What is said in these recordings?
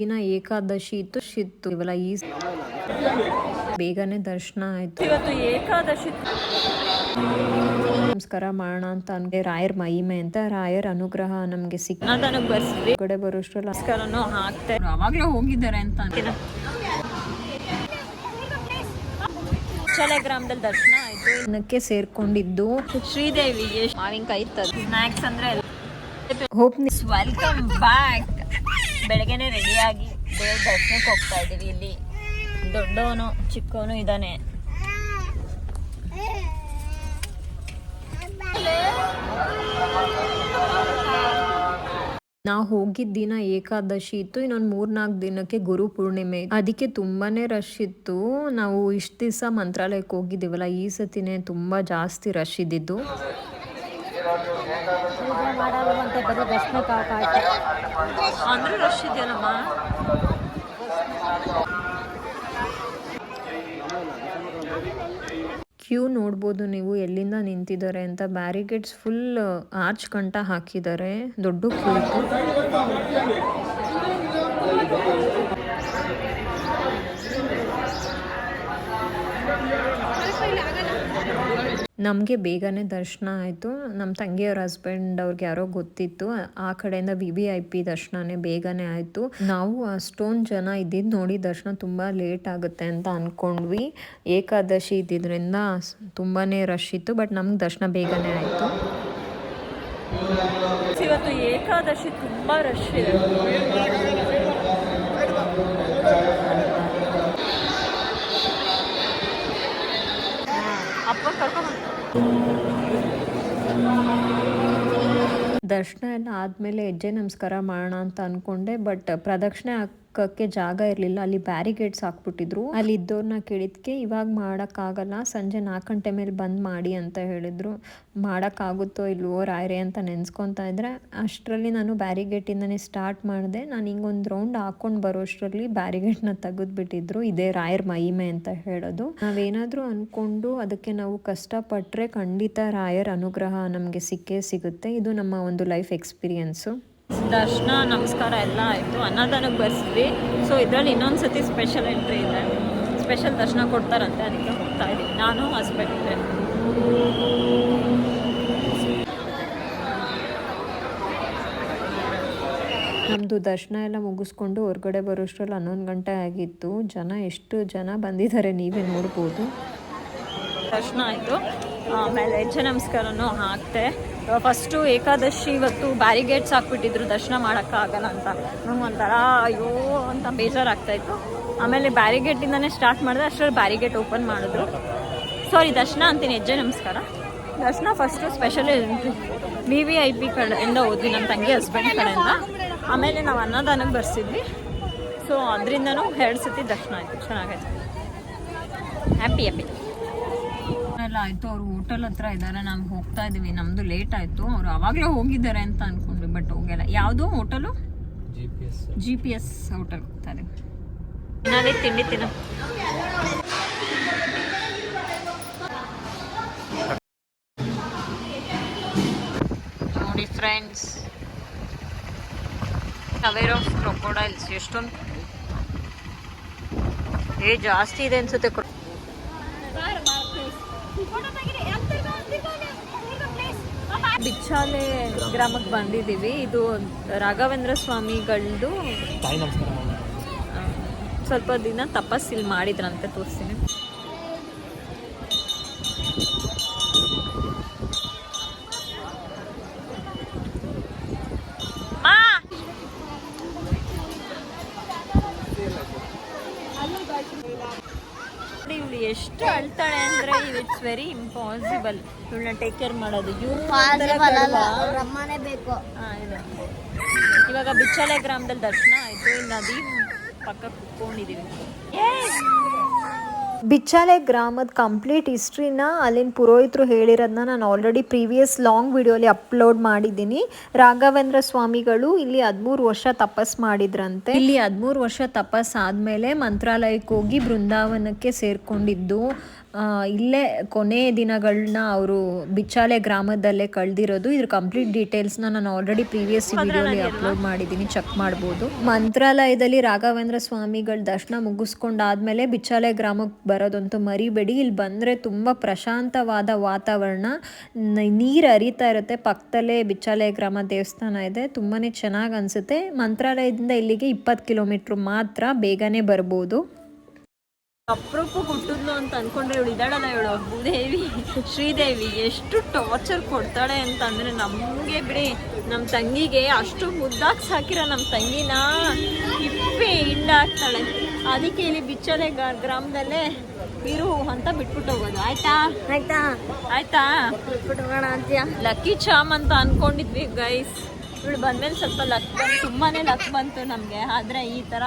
ದಿನ ಏಕಾದಶಿ ಇತ್ತು ಇವೆಲ್ಲ ಈ ಬೇಗನೆ ದರ್ಶನ ಆಯ್ತು. ಇವತ್ತು ಏಕಾದಶಿ ನಮಸ್ಕಾರ ಮಾಡೋಣ ಅಂತ ಅನ್ಗೆ ರಾಯರ್ ಮಹಿಮೆ ಅಂತ ರಾಯರ್ ಅನುಗ್ರಹ ನಮ್ಗೆ ನನಗೆ ಬರ್ಸಿದ್ವಿ. ಕಡೆ ಬರೋಷ್ಟ್ರಲ್ಲ ನಮಸ್ಕಾರನೂ ಹಾಕ್ತೆ ಅವಾಗ್ಲೂ ಹೋಗಿದ್ದಾರೆ ಅಂತ ಚಲೆ ಗ್ರಾಮದಲ್ಲಿ ದರ್ಶನ ಆಯ್ತು. ಇದಕ್ಕೆ ಸೇರ್ಕೊಂಡಿದ್ದು ಶ್ರೀದೇವಿಗೆ ಮಾವಿನಕಾಯಿ ಸ್ನ್ಯಾಕ್ಸ್ ಅಂದ್ರೆ ಹೋಪ್ ವೆಲ್ಕಮ್ ಬ್ಯಾಕ್. ಬೆಳಗ್ಗೆನೆ ರೆಡಿಯಾಗಿ ದೇವ್ರ ದರ್ಶನಕ್ಕೆ ಹೋಗ್ತಾ ಇದೀವಿ. ಇಲ್ಲಿ ದೊಡ್ಡವನು ಚಿಕ್ಕವನು ಇದ್ದಾನೆ. ನಾವು ಹೋಗಿದ್ದ ದಿನ ಏಕಾದಶಿ ಇತ್ತು, ಇನ್ನೊಂದು 3-4 ದಿನಕ್ಕೆ ಗುರು ಪೂರ್ಣಿಮೆ. ಅದಕ್ಕೆ ತುಂಬಾನೇ ರಶ್ ಇತ್ತು. ನಾವು ಇಷ್ಟು ದಿವಸ ಮಂತ್ರಾಲಯಕ್ಕೆ ಹೋಗಿದ್ದೀವಲ್ಲ, ಈ ಸತಿನೇ ತುಂಬಾ ಜಾಸ್ತಿ ರಶ್ ಇದ್ದಿದ್ದು. ಅಂದ್ರೆ ರಶ್ ಇದೆಯಲ್ಲಮ್ಮ. ಕ್ಯೂ ನೋಡ್ಬೋದು ನೀವು ಎಲ್ಲಿಂದ ನಿಂತಿದ್ದಾರೆ ಅಂತ. ಬ್ಯಾರಿಗೇಡ್ಸ್ ಫುಲ್ ಆರ್ಚ್ ಕಂಟ ಹಾಕಿದ್ದಾರೆ. ದೊಡ್ಡ ಕ್ಯೂ ಇತ್ತು. ನಮಗೆ ಬೇಗನೆ ದರ್ಶನ ಆಯಿತು. ನಮ್ಮ ತಂಗಿಯವ್ರ ಹಸ್ಬೆಂಡ್ ಅವ್ರಿಗೆ ಯಾರೋ ಗೊತ್ತಿತ್ತು, ಆ ಕಡೆಯಿಂದ VVIP ದರ್ಶನನೇ ಬೇಗನೆ ಆಯಿತು. ನಾವು ಅಷ್ಟೊಂದು ಜನ ಇದ್ದಿದ್ದು ನೋಡಿ ದರ್ಶನ ತುಂಬ ಲೇಟ್ ಆಗುತ್ತೆ ಅಂತ ಅಂದ್ಕೊಂಡ್ವಿ. ಏಕಾದಶಿ ಇದ್ದಿದ್ದರಿಂದ ತುಂಬಾ ರಶ್ ಇತ್ತು, ಬಟ್ ನಮ್ಗೆ ದರ್ಶನ ಬೇಗನೆ ಆಯಿತು. ಇವತ್ತು ಏಕಾದಶಿ ತುಂಬ ರಶ್ ಇದೆ. ಅಪ್ಪ ಕರ್ಕೊಂಡು ದರ್ಶನ ಎಲ್ಲ ಆದಮೇಲೆ ಹೆಜ್ಜೆ ನಮಸ್ಕಾರ ಮಾಡೋಣ ಅಂತ ಅಂದ್ಕೊಂಡೆ, ಬಟ್ ಪ್ರದಕ್ಷಿಣೆ ಹಾಕೋಕ್ಕೆ ಜಾಗ ಇರಲಿಲ್ಲ. ಅಲ್ಲಿ ಬ್ಯಾರಿಗೇಡ್ಸ್ ಹಾಕ್ಬಿಟ್ಟಿದ್ರು. ಅಲ್ಲಿ ಇದ್ದವ್ರನ್ನ ಕೇಳಿದ್ಕೆ ಇವಾಗ ಮಾಡೋಕ್ಕಾಗಲ್ಲ, ಸಂಜೆ 4 ಗಂಟೆ ಮೇಲೆ ಬಂದ್ ಮಾಡಿ ಅಂತ ಹೇಳಿದ್ರು. ಮಾಡೋಕ್ಕಾಗುತ್ತೋ ಇಲ್ವೋ ರಾಯರೇ ಅಂತ ನೆನೆಸ್ಕೊತಾ ಇದ್ರೆ, ಅಷ್ಟರಲ್ಲಿ ನಾನು ಬ್ಯಾರಿಗೇಟಿಂದನೇ ಸ್ಟಾರ್ಟ್ ಮಾಡಿದೆ. ನಾನು ಹಿಂಗೊಂದು ರೌಂಡ್ ಹಾಕೊಂಡು ಬರೋಷ್ಟರಲ್ಲಿ ಬ್ಯಾರಿಗೇಟ್ನ ತೆಗೆದುಬಿಟ್ಟಿದ್ರು. ಇದೇ ರಾಯರ್ ಮಹಿಮೆ ಅಂತ ಹೇಳೋದು. ನಾವೇನಾದರೂ ಅಂದ್ಕೊಂಡು ಅದಕ್ಕೆ ನಾವು ಕಷ್ಟಪಟ್ಟರೆ ಖಂಡಿತ ರಾಯರ್ ಅನುಗ್ರಹ ನಮಗೆ ಸಿಕ್ಕೇ ಸಿಗುತ್ತೆ. ಇದು ನಮ್ಮ ಒಂದು ಲೈಫ್ ಎಕ್ಸ್ಪೀರಿಯನ್ಸು. ದರ್ಶನ ನಮಸ್ಕಾರ ಎಲ್ಲ ಆಯಿತು. ಅನ್ನದಾನಕ್ಕೆ ಬರ್ಸಿದ್ವಿ. ಸೊ ಇದರಲ್ಲಿ ಇನ್ನೊಂದು ಸತಿ ಸ್ಪೆಷಲ್ ಎಂಟ್ರಿ ಇದೆ, ಸ್ಪೆಷಲ್ ದರ್ಶನ ಕೊಡ್ತಾರಂತೆ. ಅದಕ್ಕೆ ಹೋಗ್ತಾ ಇದ್ದೀವಿ ನಾನು ಹಸ್ಬೆಂಡ್ ಇದೆ. ನಮ್ಮದು ದರ್ಶನ ಎಲ್ಲ ಮುಗಿಸ್ಕೊಂಡು ಹೊರಗಡೆ ಬರೋಷ್ಟರಲ್ಲಿ 11 ಗಂಟೆ ಆಗಿತ್ತು. ಎಷ್ಟು ಜನ ಬಂದಿದ್ದಾರೆ ನೀವೇ ನೋಡ್ಬೋದು. ದರ್ಶನ ಆಯಿತು. ಆಮೇಲೆ ಹೆಜ್ಜೆ ನಮಸ್ಕಾರನೂ ಹಾಕ್ತೆ. ಫಸ್ಟು ಏಕಾದಶಿ ಇವತ್ತು ಬ್ಯಾರಿಗೇಡ್ಸ್ ಹಾಕ್ಬಿಟ್ಟಿದ್ರು, ದರ್ಶನ ಮಾಡೋಕ್ಕಾಗಲ್ಲ ಅಂತ. ನಂಗೆ ಒಂಥರ ಅಯ್ಯೋ ಅಂತ ಬೇಜಾರಾಗ್ತಾಯಿತ್ತು. ಆಮೇಲೆ ಬ್ಯಾರಿಗೇಟಿಂದನೇ ಸ್ಟಾರ್ಟ್ ಮಾಡಿದೆ, ಅಷ್ಟರಲ್ಲಿ ಬ್ಯಾರಿಗೇಟ್ ಓಪನ್ ಮಾಡಿದ್ರು. ದರ್ಶನ ಅಂತೀನಿ, ಹೆಜ್ಜೆ ನಮಸ್ಕಾರ. ದರ್ಶನ ಫಸ್ಟು ಸ್ಪೆಷಲ್ VVIP ಕಡೆಯಿಂದ ಹೋದ್ವಿ, ನಮ್ಮ ತಂಗಿ ಹಸ್ಬೆಂಡ್ ಕಡೆಯಿಂದ. ಆಮೇಲೆ ನಾವು ಅನ್ನದಾನಕ್ಕೆ ಬರ್ಸಿದ್ವಿ. ಸೊ ಅದರಿಂದನೂ 2 ಸತಿ ದರ್ಶನ ಆಯಿತು, ಚೆನ್ನಾಗಾಯ್ತು. ಹ್ಯಾಪಿ ಎಲ್ಲ ಆಯಿತು. ಅವರು ಹೋಟೆಲ್ ಹತ್ರ ಇದ್ದಾರೆ, ನಾವು ಹೋಗ್ತಾ ಇದ್ದೀವಿ. ನಮ್ಮದು ಲೇಟ್ ಆಯಿತು. ಅವರು ಆವಾಗಲೇ ಹೋಗಿದ್ದಾರೆ ಅಂತ ಅಂದ್ಕೊಂಡ್ವಿ, ಬಟ್ ಹೋಗಿಲ್ಲ. ಯಾವುದು ಹೋಟೆಲು? GPS ಹೋಟೆಲ್ ಹೋಗ್ತಾ ಇದ್ದೀವಿ. ನಾನೇ ತಿಂಡಿ ತಿನ್ನೋ ನೋಡಿ ಫ್ರೆಂಡ್ಸ್, ಅವೇರ್ ಆಫ್ ಕ್ರೊಕೊಡೈಲ್ಸ್ ಎಷ್ಟೊಂದು ಜಾಸ್ತಿ ಇದೆ ಅನ್ಸುತ್ತೆ. ಬಿಚ್ಚಾಲೆ ಗ್ರಾಮಕ್ಕೆ ಬಂದಿದ್ದೀವಿ. ಇದು ರಾಘವೇಂದ್ರ ಸ್ವಾಮಿಗಳದ್ದು ಸ್ವಲ್ಪ ದಿನ ತಪಸ್ಸಿಲ್ ಮಾಡಿದ್ರಂತೆ, ತೋರಿಸ್ತೀನಿ. ಇವಳು ಎಷ್ಟು ಅಳ್ತಾಳೆ ಅಂದ್ರೆ ಇಟ್ಸ್ ವೆರಿ ಇಂಪಾಸಿಬಲ್ ಇವಳನ್ನ ಟೇಕ್ ಕೇರ್ ಮಾಡೋದು. ಇವಾಗ ಬಿಚ್ಚಾಲೆ ಗ್ರಾಮದಲ್ಲಿ ದರ್ಶನ ಆಯ್ತು. ಈ ನದಿ ಪಕ್ಕ ಕುತ್ಕೊಂಡಿದೀವಿ. ಬಿಚ್ಚಾಲೆ ಗ್ರಾಮದ ಕಂಪ್ಲೀಟ್ ಹಿಸ್ಟ್ರಿನ ಅಲ್ಲಿನ ಪುರೋಹಿತರು ಹೇಳಿರೋದನ್ನ ನಾನು ಆಲ್ರೆಡಿ ಪ್ರೀವಿಯಸ್ ಲಾಂಗ್ ವಿಡಿಯೋಲಿ ಅಪ್ಲೋಡ್ ಮಾಡಿದ್ದೀನಿ. ರಾಘವೇಂದ್ರ ಸ್ವಾಮಿಗಳು ಇಲ್ಲಿ 13 ವರ್ಷ ತಪಸ್ ಮಾಡಿದ್ರಂತೆ. ಇಲ್ಲಿ 13 ವರ್ಷ ತಪಸ್ ಆದಮೇಲೆ ಮಂತ್ರಾಲಯಕ್ಕೆ ಹೋಗಿ ಬೃಂದಾವನಕ್ಕೆ ಸೇರ್ಕೊಂಡಿದ್ದು. ಇಲ್ಲೇ ಕೊನೆ ದಿನಗಳನ್ನ ಅವರು ಬಿಚ್ಚಾಲೆ ಗ್ರಾಮದಲ್ಲೇ ಕಳೆದಿರೋದು. ಇದ್ರ ಕಂಪ್ಲೀಟ್ ಡೀಟೇಲ್ಸ್ನ ನಾನು ಆಲ್ರೆಡಿ ಪ್ರೀವಿಯಸ್ ವಿಡಿಯೋಲಿ ಅಪ್ಲೋಡ್ ಮಾಡಿದ್ದೀನಿ, ಚೆಕ್ ಮಾಡ್ಬೋದು. ಮಂತ್ರಾಲಯದಲ್ಲಿ ರಾಘವೇಂದ್ರ ಸ್ವಾಮಿಗಳ ದರ್ಶನ ಮುಗಿಸ್ಕೊಂಡಾದ್ಮೇಲೆ ಬಿಚ್ಚಾಲೆ ಗ್ರಾಮಕ್ಕೆ ಬರೋದಂತೂ ಮರಿಬೇಡಿ. ಇಲ್ಲಿ ಬಂದರೆ ತುಂಬ ಪ್ರಶಾಂತವಾದ ವಾತಾವರಣ, ನೀರು ಹರಿತಾ ಇರುತ್ತೆ, ಪಕ್ಕದಲ್ಲೇ ಬಿಚ್ಚಾಲೆ ಗ್ರಾಮ ದೇವಸ್ಥಾನ ಇದೆ, ತುಂಬಾ ಚೆನ್ನಾಗಿ ಅನಿಸುತ್ತೆ. ಮಂತ್ರಾಲಯದಿಂದ ಇಲ್ಲಿಗೆ 20 ಕಿಲೋಮೀಟ್ರ್ ಮಾತ್ರ, ಬೇಗನೆ ಬರ್ಬೋದು. ಅಪರೂಪ ಹುಟ್ಟಿದ್ಲು ಅಂತ ಅನ್ಕೊಂಡ್ರೆ ಇವಳು ಇದ್ದಾಳಲ್ಲ, ಇವಳು ಭೂದೇವಿ ಶ್ರೀದೇವಿ ಎಷ್ಟು ಟಾರ್ಚರ್ ಕೊಡ್ತಾಳೆ ಅಂತಂದರೆ ನಮಗೆ ಬಿಡಿ, ನಮ್ಮ ತಂಗಿಗೆ ಅಷ್ಟು ಮುದ್ದಾಗಿ ಸಾಕಿರೋ ನಮ್ಮ ತಂಗಿನ ಹಿಪ್ಪೆ ಹಿಂಡಾಕ್ತಾಳೆ. ಅದಕ್ಕೆ ಇಲ್ಲಿ ಬಿಚ್ಚಲೆ ಗ್ರಾಮದಲ್ಲೇ ಇರು ಅಂತ ಬಿಟ್ಬಿಟ್ಟು ಹೋಗೋದು. ಆಯ್ತಾ ಆಯ್ತಾ ಆಯ್ತಾ ಬಿಟ್ಬಿಟ್ಟು ಹೋಗೋಣ ಅಂತೀಯ? ಲಕ್ಕಿ ಚಾಮ್ ಅಂತ ಅನ್ಕೊಂಡಿದ್ವಿ ಗೈಸ್. ಇವಳು ಬಂದ್ಮೇಲೆ ಸ್ವಲ್ಪ ಲಕ್ ಬಂತು, ತುಂಬಾ ಲಕ್ ಬಂತು ನಮಗೆ. ಆದರೆ ಈ ಥರ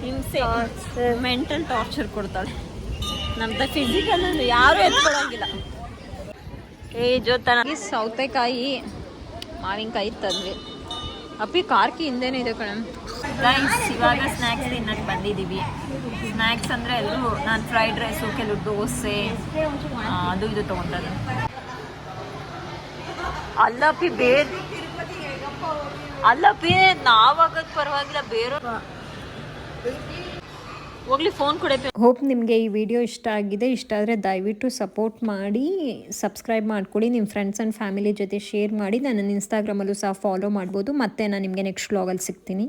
ಹಿಂಸೆ, ಮೆಂಟಲ್ ಟಾರ್ಚರ್ ಕೊಡ್ತಾಳೆ. ನಮ್ದು ಫಿಸಿಕಲ್ ಯಾರು ಎತ್ಕೊಳಂಗಿಲ್ಲ. ಜೊತೆ ಸೌತೆಕಾಯಿ ಮಾವಿನಕಾಯಿ ತಂದ್ವಿ. ಅಪ್ಪಿ ಕಾರ್ಕಿ ಹಿಂದೆನೇ ಇದೆ ಕಣ ಗೈಸ್. ಇವಾಗ ಸ್ನ್ಯಾಕ್ಸ್ ತಿನ್ನಕ್ಕೆ ಬಂದಿದ್ದೀವಿ. ಸ್ನ್ಯಾಕ್ಸ್ ಅಂದರೆ ಎಲ್ಲರೂ ನಾನು ಫ್ರೈಡ್ ರೈಸು, ಕೆಲವು ದೋಸೆ, ಅದು ಇದು ತೊಗೊಂಡ್ರೆ. ಅಲ್ಲಪ್ಪಿ ಅಲ್ಲಪ್ಪಿ ನಾವಾಗದು ಪರವಾಗಿಲ್ಲ, ಬೇರೆ ಹೋಗ್ಲಿ ಫೋನ್ ಕೊಡೆ. ಹೋಪ್ ನಿಮಗೆ ಈ ವಿಡಿಯೋ ಇಷ್ಟ ಆಗಿದೆ. ಇಷ್ಟ ಆದರೆ ದಯವಿಟ್ಟು ಸಪೋರ್ಟ್ ಮಾಡಿ, ಸಬ್ಸ್ಕ್ರೈಬ್ ಮಾಡ್ಕೊಳ್ಳಿ, ನಿಮ್ಮ ಫ್ರೆಂಡ್ಸ್ ಆ್ಯಂಡ್ ಫ್ಯಾಮಿಲಿ ಜೊತೆ ಶೇರ್ ಮಾಡಿ. ನನ್ನ ಇನ್ಸ್ಟಾಗ್ರಾಮಲ್ಲೂ ಸಹ ಫಾಲೋ ಮಾಡ್ಬೋದು. ಮತ್ತೆ ನಾನು ನಿಮಗೆ ನೆಕ್ಸ್ಟ್ ವ್ಲಾಗಲ್ಲಿ ಸಿಗ್ತೀನಿ.